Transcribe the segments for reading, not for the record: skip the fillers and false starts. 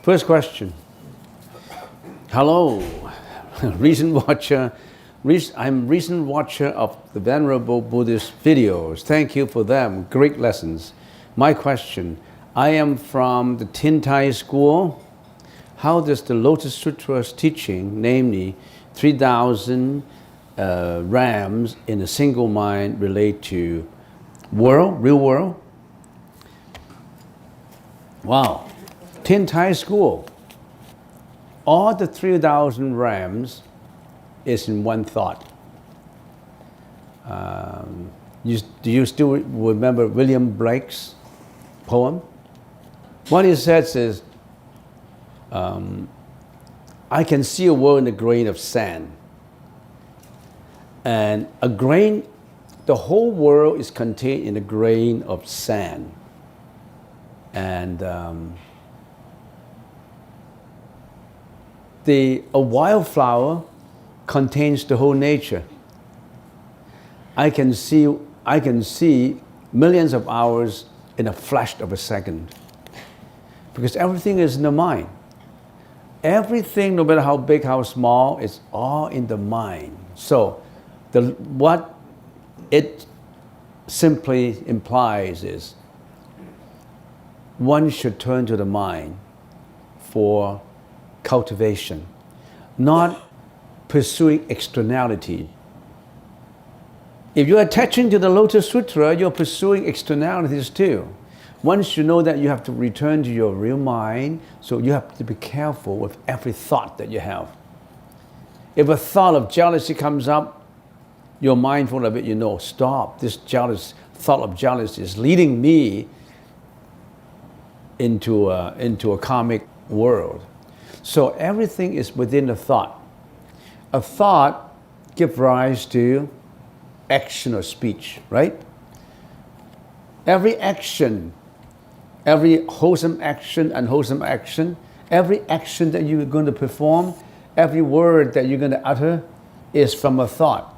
First question. Hello, recent watcher. I'm recent watcher of the Venerable Buddhist videos. Thank you for them. Great lessons. My question. I am from the Tintai school. How does the Lotus Sutra's teaching, namely 3,000 rams in a single mind, relate to real world? Wow. Tintai school, all the 3,000 rams is in one thought. Do you still remember William Blake's poem? What he says is, I can see a world in a grain of sand. And a grain, the whole world is contained in a grain of sand. And a wildflower contains the whole nature. I can see millions of hours in a flash of a second. Because everything is in the mind. Everything, no matter how big, how small, is all in the mind. So what it simply implies is one should turn to the mind for cultivation, not pursuing externality. If you're attaching to the Lotus Sutra, you're pursuing externalities too. Once you know that, you have to return to your real mind, so you have to be careful with every thought that you have. If a thought of jealousy comes up, you're mindful of it, you know, stop, this thought of jealousy is leading me into a karmic world. So everything is within a thought. A thought gives rise to action or speech, right? Every action, every wholesome action, unwholesome action, every action that you're going to perform, every word that you're going to utter is from a thought.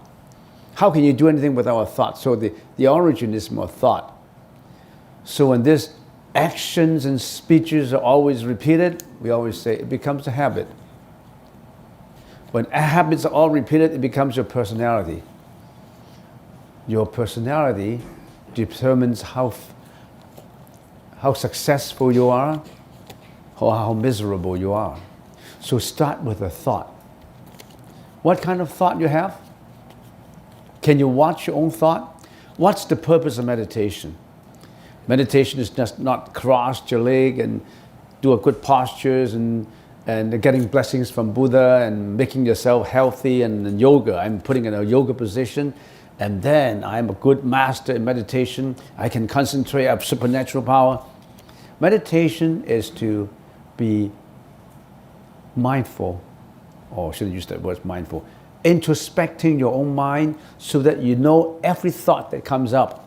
How can you do anything without a thought? So the origin is from a thought. So when this actions and speeches are always repeated, we always say it becomes a habit. When habits are all repeated, it becomes your personality. Your personality determines how successful you are or how miserable you are. So start with a thought. What kind of thought you have? Can you watch your own thought? What's the purpose of meditation? Meditation is just not cross your leg and do a good postures and getting blessings from Buddha and making yourself healthy and yoga. I'm putting in a yoga position and then I'm a good master in meditation. I can concentrate, I have supernatural power. Meditation is to be mindful, or should I use that word mindful, introspecting your own mind so that you know every thought that comes up.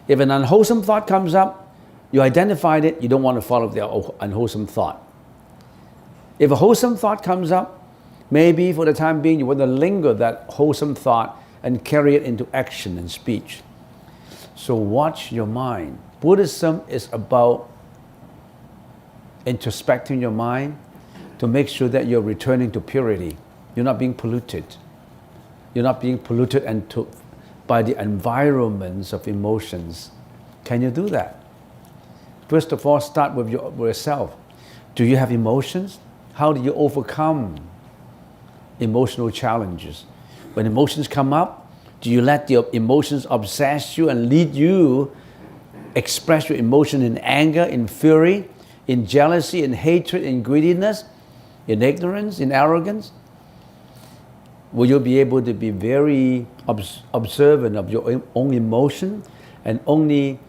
If an unwholesome thought comes up, you identified it, you don't want to follow the unwholesome thought. If a wholesome thought comes up, maybe for the time being you want to linger that wholesome thought and carry it into action and speech. So watch your mind. Buddhism is about introspecting your mind to make sure that you're returning to purity. You're not being polluted. You're not being polluted by the environments of emotions. Can you do that? First of all, start with yourself. Do you have emotions? How do you overcome emotional challenges? When emotions come up, do you let the emotions obsess you and lead you express your emotion in anger, in fury, in jealousy, in hatred, in greediness, in ignorance, in arrogance? Will you be able to be very observant of your own emotion, and only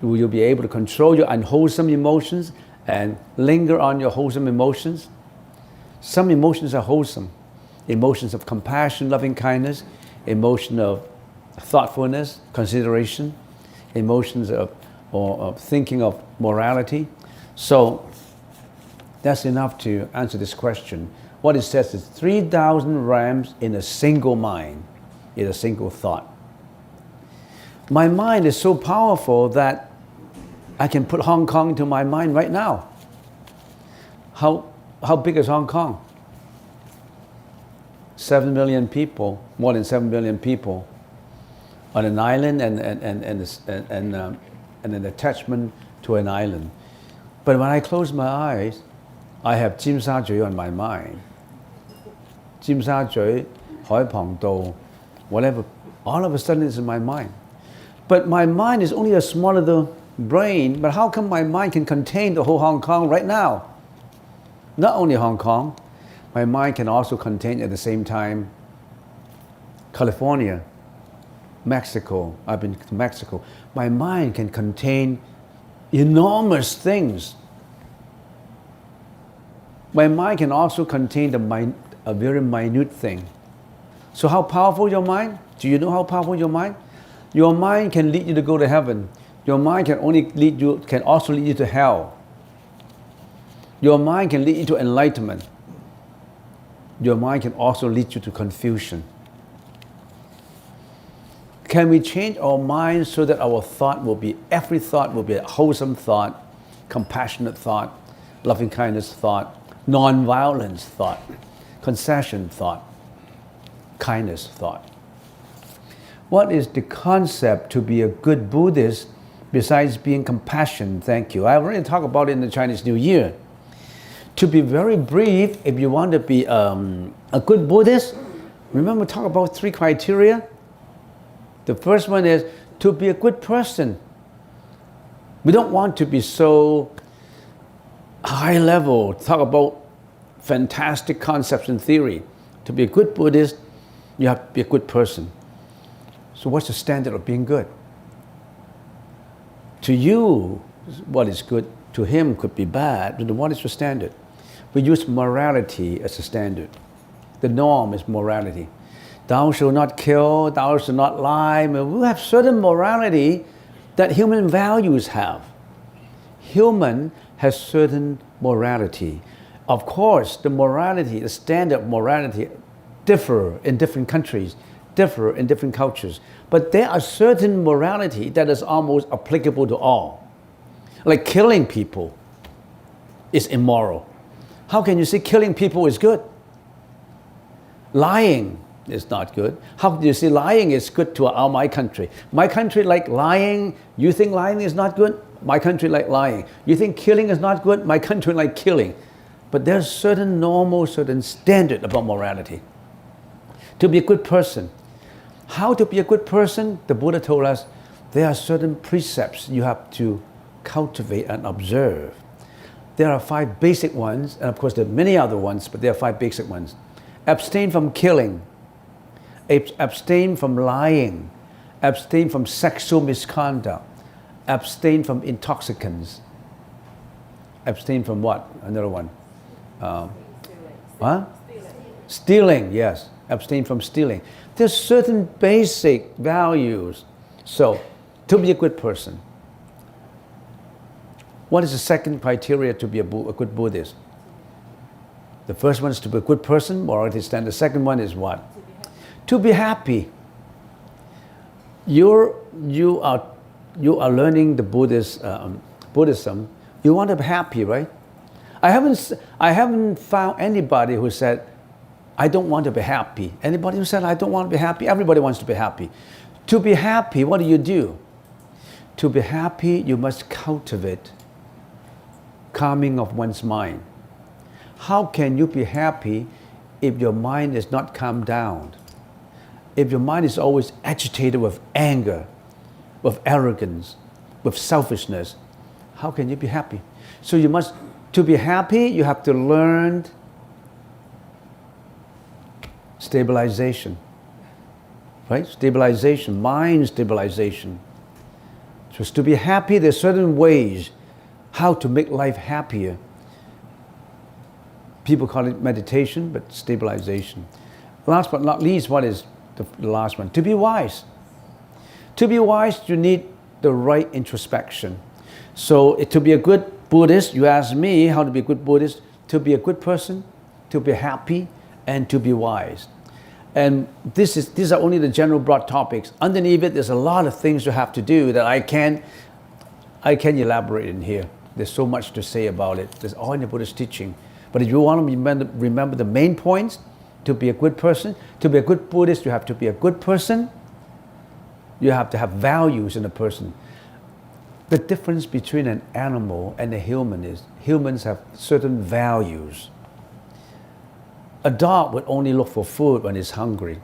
will you be able to control your unwholesome emotions and linger on your wholesome emotions? Some emotions are wholesome. emotions of compassion, loving kindness, emotion of thoughtfulness, consideration, emotions of thinking of morality. So that's enough to answer this question. What it says is 3,000 rams in a single mind, in a single thought. My mind is so powerful that I can put Hong Kong into my mind right now. How big is Hong Kong? 7 million people, more than 7 million people on an island and an attachment to an island. But when I close my eyes, I have 尖沙咀 on my mind. 尖沙咀, 海傍道, whatever, all of a sudden it's in my mind. But my mind is only a small little brain, but how come my mind can contain the whole Hong Kong right now? Not only Hong Kong, my mind can also contain at the same time California, Mexico. I've been to Mexico. My mind can contain enormous things. My mind can also contain a very minute thing. So how powerful your mind? Do you know how powerful your mind? Your mind can lead you to go to heaven. Your mind can also lead you to hell. Your mind can lead you to enlightenment. Your mind can also lead you to confusion. Can we change our mind so that every thought will be a wholesome thought, compassionate thought, loving kindness thought, non-violence thought, concession thought, kindness thought? What is the concept to be a good Buddhist besides being compassionate? Thank you. I already talked about it in the Chinese New Year. To be very brief, if you want to be a good Buddhist, remember talk about 3 criteria. The first one is to be a good person. We don't want to be so high level, talk about fantastic concepts and theory. To be a good Buddhist, you have to be a good person. So what's the standard of being good? To you, what is good, to him could be bad. What is your standard? We use morality as a standard. The norm is morality. Thou shalt not kill, thou shalt not lie. We have certain morality that human values have. Human has certain morality. Of course, the morality, the standard of morality differ in different countries, differ in different cultures. But there are certain morality that is almost applicable to all. Like killing people is immoral. How can you say killing people is good? Lying is not good. How do you say lying is good to my country? My country like lying. You think lying is not good? My country like lying. You think killing is not good? My country like killing. But there's certain normal, certain standard about morality. To be a good person. How to be a good person? The Buddha told us there are certain precepts you have to cultivate and observe. There are 5 basic ones, and of course there are many other ones, but there are 5 basic ones. Abstain from killing, abstain from lying, abstain from sexual misconduct, abstain from intoxicants, abstain from what? Another one. Stealing, yes. Abstain from stealing. There's certain basic values. So, to be a good person. What is the second criteria to be a good Buddhist? The first one is to be a good person, morality standard. The second one is what? To be happy. You are learning the Buddhism. You want to be happy, right? I haven't found anybody who said, I don't want to be happy. Anybody who said, I don't want to be happy? Everybody wants to be happy. To be happy, what do? To be happy, you must cultivate calming of one's mind. How can you be happy if your mind is not calmed down? If your mind is always agitated with anger, with arrogance, with selfishness, how can you be happy? So to be happy, you have to learn stabilization, right? Stabilization, mind stabilization. So to be happy, there's certain ways how to make life happier. People call it meditation, but stabilization. last but not least, what is the last one? To be wise. To be wise, you need the right introspection. So to be a good Buddhist, you ask me how to be a good Buddhist, to be a good person, to be happy, and to be wise. And these are only the general broad topics. Underneath it, there's a lot of things you have to do that I can't elaborate in here. There's so much to say about it. There's all in the Buddhist teaching. But if you want to remember the main points, to be a good person, to be a good Buddhist, you have to be a good person. You have to have values in a person. The difference between an animal and a human is humans have certain values. A dog would only look for food when it's hungry,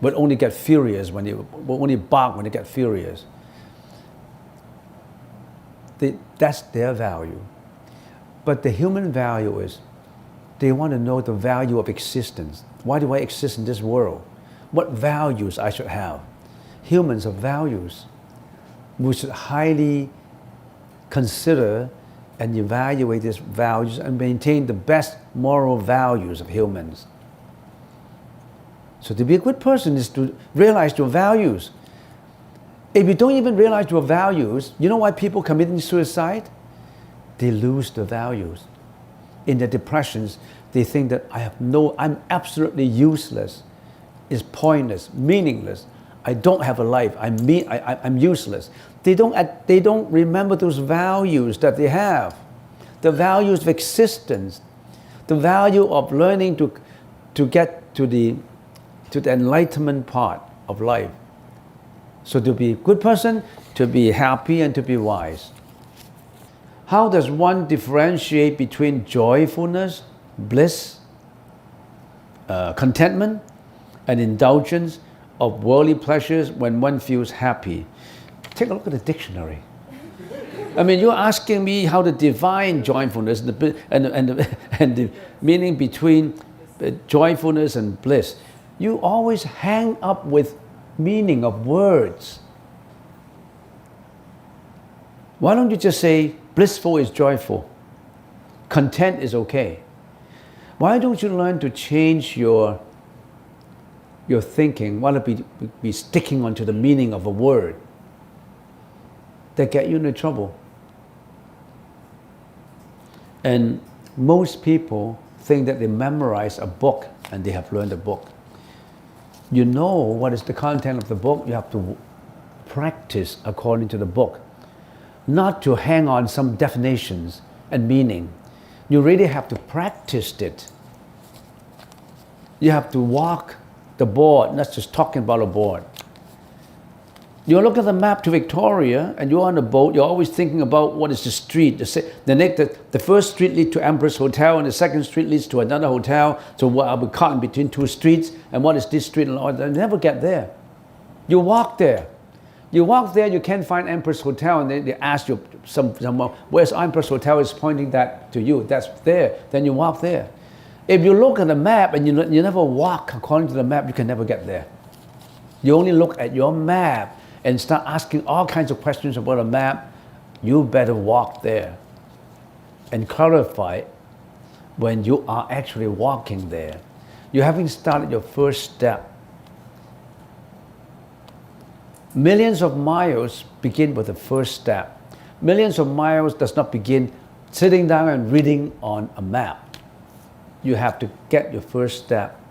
would only get furious will only bark when they get furious. That's their value. But the human value is they want to know the value of existence. Why do I exist in this world? What values I should have? Humans have values. We should highly consider and evaluate these values and maintain the best moral values of humans. So to be a good person is to realize your values. If you don't even realize your values, you know why people committing suicide? They lose the values. In their depressions, they think that I'm absolutely useless. It's pointless, meaningless. I don't have a life. I'm useless. They don't remember those values that they have. The values of existence, the value of learning to get to the enlightenment part of life. So to be a good person, to be happy, and to be wise. How does one differentiate between joyfulness, bliss, contentment, and indulgence of worldly pleasures when one feels happy? Take a look at the dictionary. I mean, you're asking me how to define joyfulness and the meaning between joyfulness and bliss. You always hang up with meaning of words. Why don't you just say blissful is joyful, content is okay? Why don't you learn to change your thinking? Why don't be sticking onto the meaning of a word that get you into trouble? And most people think that they memorize a book and they have learned a book. You know what is the content of the book. You have to practice according to the book, not to hang on some definitions and meaning. You really have to practice it. You have to walk the board, not just talking about a board. You look at the map to Victoria and you're on a boat, you're always thinking about what is the street. The first street leads to Empress Hotel and the second street leads to another hotel. So I'll be caught in between two streets and what is this street and all that. You never get there. You walk there. You can't find Empress Hotel and they ask you someone, where's Empress Hotel is pointing that to you. That's there. Then you walk there. If you look at the map and you never walk according to the map, you can never get there. You only look at your map and start asking all kinds of questions about a map. You better walk there and clarify when you are actually walking there. You haven't started your first step. Millions of miles begin with the first step. Millions of miles does not begin sitting down and reading on a map. You have to get your first step